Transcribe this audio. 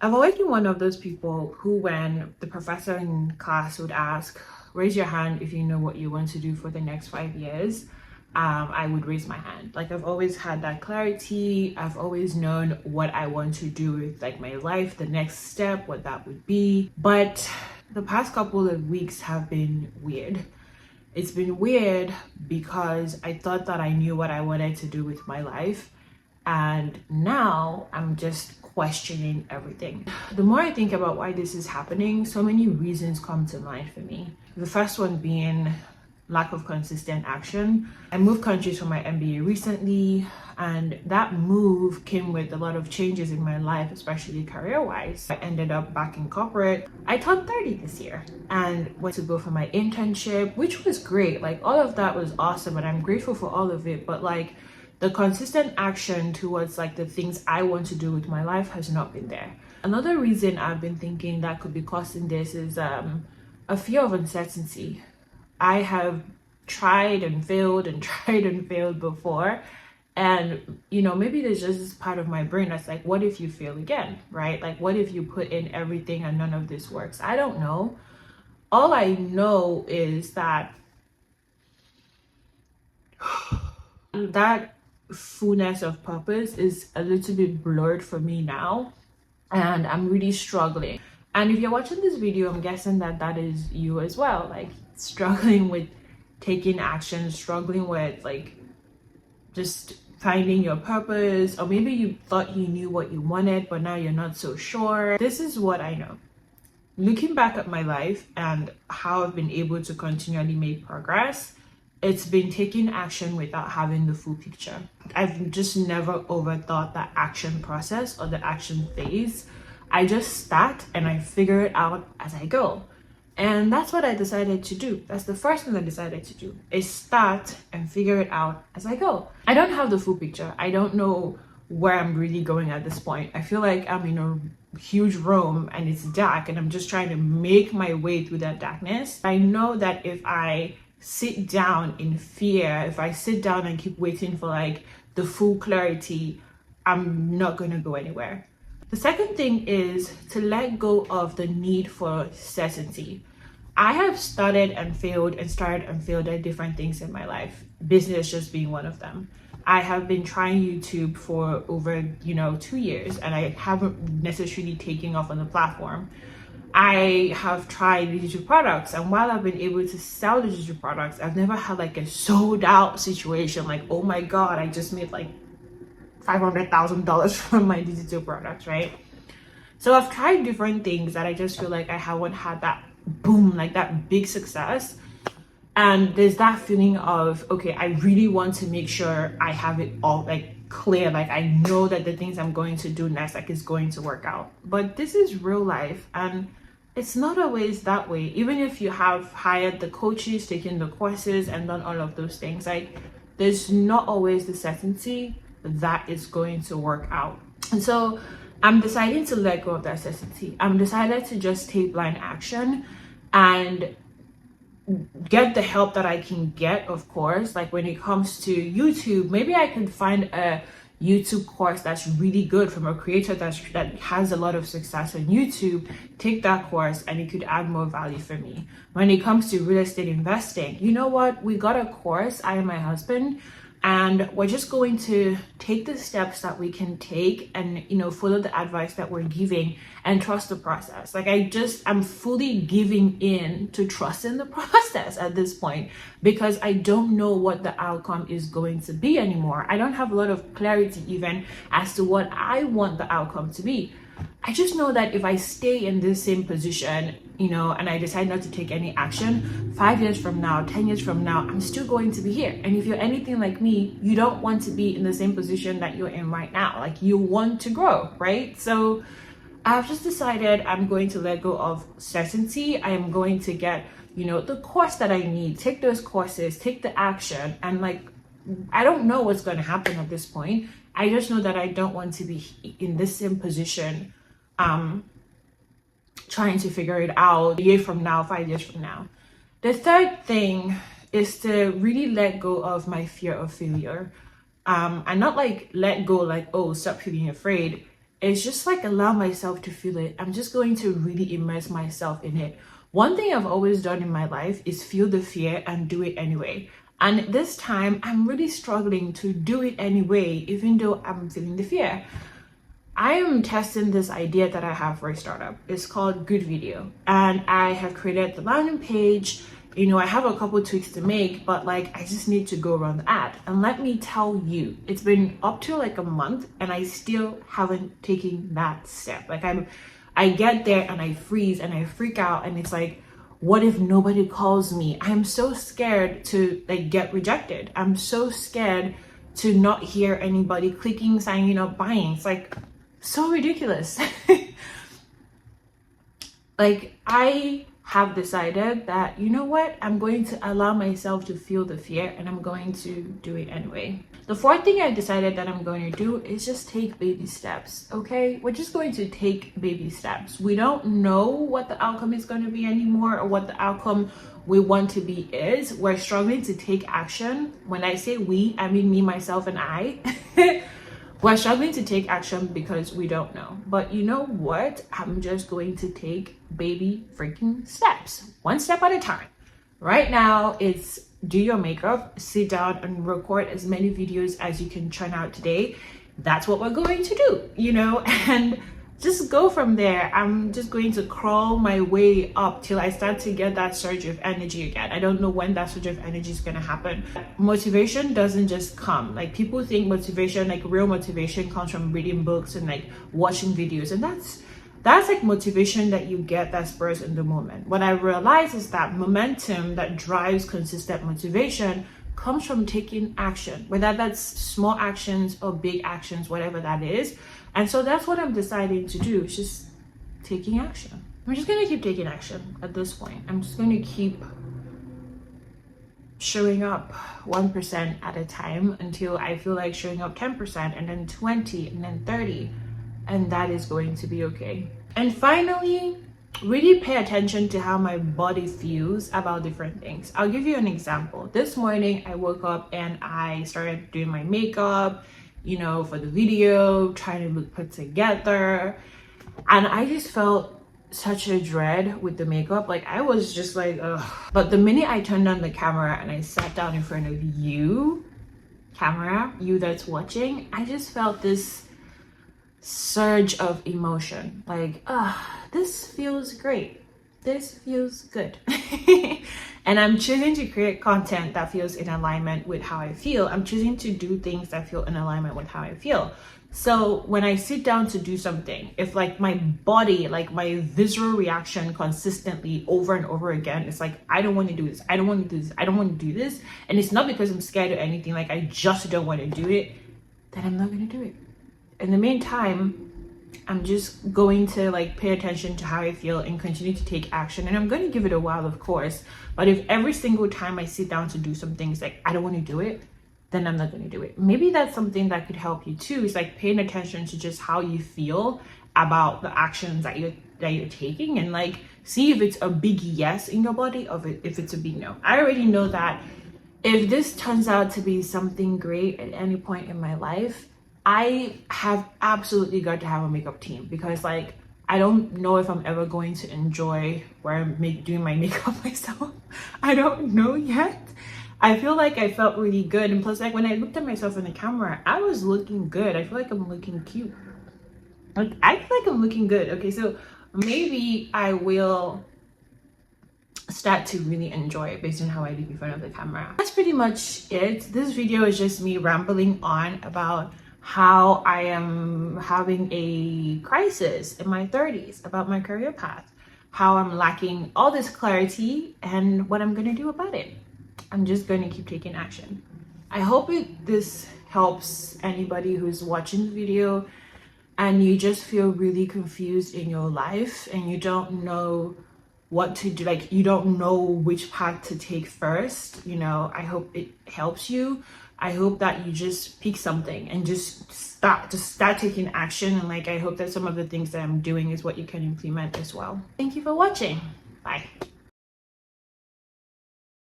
I've always been one of those people who, when the professor in class would ask, raise your hand if you know what you want to do for the next 5 years, I would raise my hand. Like, I've always had that clarity. I've always known what I want to do with like my life, the next step, what that would be. But the past couple of weeks have been weird. It's been weird because I thought that I knew what I wanted to do with my life. And now I'm just questioning everything. The more I think about why this is happening, so many reasons come to mind for me. The first one being lack of consistent action. I moved countries for my MBA recently, and that move came with a lot of changes in my life, especially career-wise. I ended up back in corporate. I turned 30 this year and went to go for my internship, which was great. Like, all of that was awesome, and I'm grateful for all of it. But like, the consistent action towards like the things I want to do with my life has not been there. Another reason I've been thinking that could be causing this is a fear of uncertainty. I have tried and failed and tried and failed before. And, you know, maybe there's just this part of my brain that's like, what if you fail again, right? Like, what if you put in everything and none of this works? I don't know. All I know is that that fullness of purpose is a little bit blurred for me now, and I'm really struggling. And if you're watching this video, I'm guessing that that is you as well, like struggling with taking action, struggling with like just finding your purpose, or maybe you thought you knew what you wanted but now you're not so sure. This is what I know. Looking back at my life and how I've been able to continually make progress, it's been taking action without having the full picture. I've just never overthought that action process or the action phase. I just start and I figure it out as I go. And that's what I decided to do. That's the first thing I decided to do, is start and figure it out as I go. I don't have the full picture. I don't know where I'm really going at this point. I feel like I'm in a huge room and it's dark and I'm just trying to make my way through that darkness. I know that if I sit down in fear, if I sit down and keep waiting for like the full clarity, I'm not going to go anywhere. The second thing is to let go of the need for certainty. I have started and failed and started and failed at different things in my life, business just being one of them. I have been trying YouTube for over 2 years, and I haven't necessarily taken off on the platform. I have tried digital products, and while I've been able to sell digital products, I've never had like a sold out situation like, oh my god, I just made like $500,000 from my digital products, right? So I've tried different things that I just feel like I haven't had that boom, like that big success. And there's that feeling of, okay, I really want to make sure I have it all like clear, like I know that the things I'm going to do next like is going to work out. But this is real life, and it's not always that way. Even if you have hired the coaches, taken the courses and done all of those things, like there's not always the certainty that is going to work out. And so I'm deciding to let go of that certainty. I'm decided to just take blind action and get the help that I can get, of course. Like when it comes to YouTube, maybe I can find a YouTube course that's really good from a creator that has a lot of success on YouTube, take that course and it could add more value for me. When it comes to real estate investing, you know what? We got a course, I and my husband, and we're just going to take the steps that we can take and follow the advice that we're giving and trust the process. Like I'm fully giving in to trusting the process at this point, because I don't know what the outcome is going to be anymore. I don't have a lot of clarity even as to what I want the outcome to be. I just know that if I stay in this same position, and I decide not to take any action, 5 years from now, 10 years from now, I'm still going to be here. And if you're anything like me, you don't want to be in the same position that you're in right now. Like, you want to grow, right? So I've just decided I'm going to let go of certainty. I am going to get, the course that I need, take those courses, take the action. And like, I don't know what's going to happen at this point. I just know that I don't want to be in this same position, trying to figure it out a year from now, 5 years from now. The third thing is to really let go of my fear of failure. And not like let go, like, oh, stop feeling afraid. is just like allow myself to feel it. I'm just going to really immerse myself in it. One thing I've always done in my life is feel the fear and do it anyway. And this time I'm really struggling to do it anyway, even though I'm feeling the fear. I am testing this idea that I have for a startup. It's called Good Video. And I have created the landing page. You know, I have a couple tweaks to make, but like I just need to go run the ad. And let me tell you, it's been up to like a month and I still haven't taken that step. Like I get there and I freeze and I freak out, and it's like, what if nobody calls me? I'm so scared to like get rejected. I'm so scared to not hear anybody clicking, signing up, buying. It's like so ridiculous. Like I have decided that, you know what, I'm going to allow myself to feel the fear and I'm going to do it anyway. The fourth thing I decided that I'm going to do is just take baby steps. Okay, we're just going to take baby steps. We don't know what the outcome is going to be anymore, or what the outcome we want to be is. We're struggling to take action. When I say we, I mean me, myself, and I. We're struggling to take action because we don't know. But you know what? I'm just going to take baby freaking steps, one step at a time. Right now, it's do your makeup, sit down and record as many videos as you can churn out today. That's what we're going to do, you know, and just go from there. I'm just going to crawl my way up till I start to get that surge of energy again. I don't know when that surge of energy is going to happen. Motivation doesn't just come. Like people think motivation, like real motivation comes from reading books and like watching videos. And that's like motivation that you get that spurs in the moment. What I realize is that momentum that drives consistent motivation comes from taking action, whether that's small actions or big actions, whatever that is. And so that's what I'm deciding to do, is just taking action. I'm just going to keep taking action at this point. I'm just going to keep showing up 1% at a time until I feel like showing up 10% and then 20 and then 30. And that is going to be okay. And finally, really pay attention to how my body feels about different things. I'll give you an example. This morning I woke up and I started doing my makeup, you know, for the video, trying to look put together, and I just felt such a dread with the makeup. Like I was just like, ugh. But the minute I turned on the camera and I sat down in front of you, camera, you that's watching, I just felt this surge of emotion. Like, this feels great. This feels good. And I'm choosing to create content that feels in alignment with how I feel. I'm choosing to do things that feel in alignment with how I feel. So when I sit down to do something, if like my body, like my visceral reaction consistently over and over again, it's like, I don't want to do this. I don't want to do this. I don't want to do this. And it's not because I'm scared or anything. Like I just don't want to do it. Then I'm not going to do it. In the meantime, I'm just going to like pay attention to how I feel and continue to take action. And I'm going to give it a while, of course. But if every single time I sit down to do something, it's like, I don't want to do it, then I'm not going to do it. Maybe that's something that could help you too. It's like paying attention to just how you feel about the actions that you're taking, and like see if it's a big yes in your body or if it's a big no. I already know that if this turns out to be something great at any point in my life, I have absolutely got to have a makeup team, because like I don't know if I'm ever going to enjoy where I'm doing my makeup myself. I don't know yet. I feel like I felt really good, and plus like when I looked at myself in the camera, I was looking good. I feel like I'm looking cute. Like I feel like I'm looking good. Okay, so maybe I will start to really enjoy it based on how I look in front of the camera. That's pretty much it. This video is just me rambling on about how I am having a crisis in my 30s about my career path, how I'm lacking all this clarity, and what I'm going to do about it. I'm just going to keep taking action. I hope this helps anybody who's watching the video and you just feel really confused in your life and you don't know what to do, like you don't know which path to take first. You know, I hope it helps you. I hope that you just pick something and just start taking action. And like I hope that some of the things that I'm doing is what you can implement as well. Thank you for watching. Bye.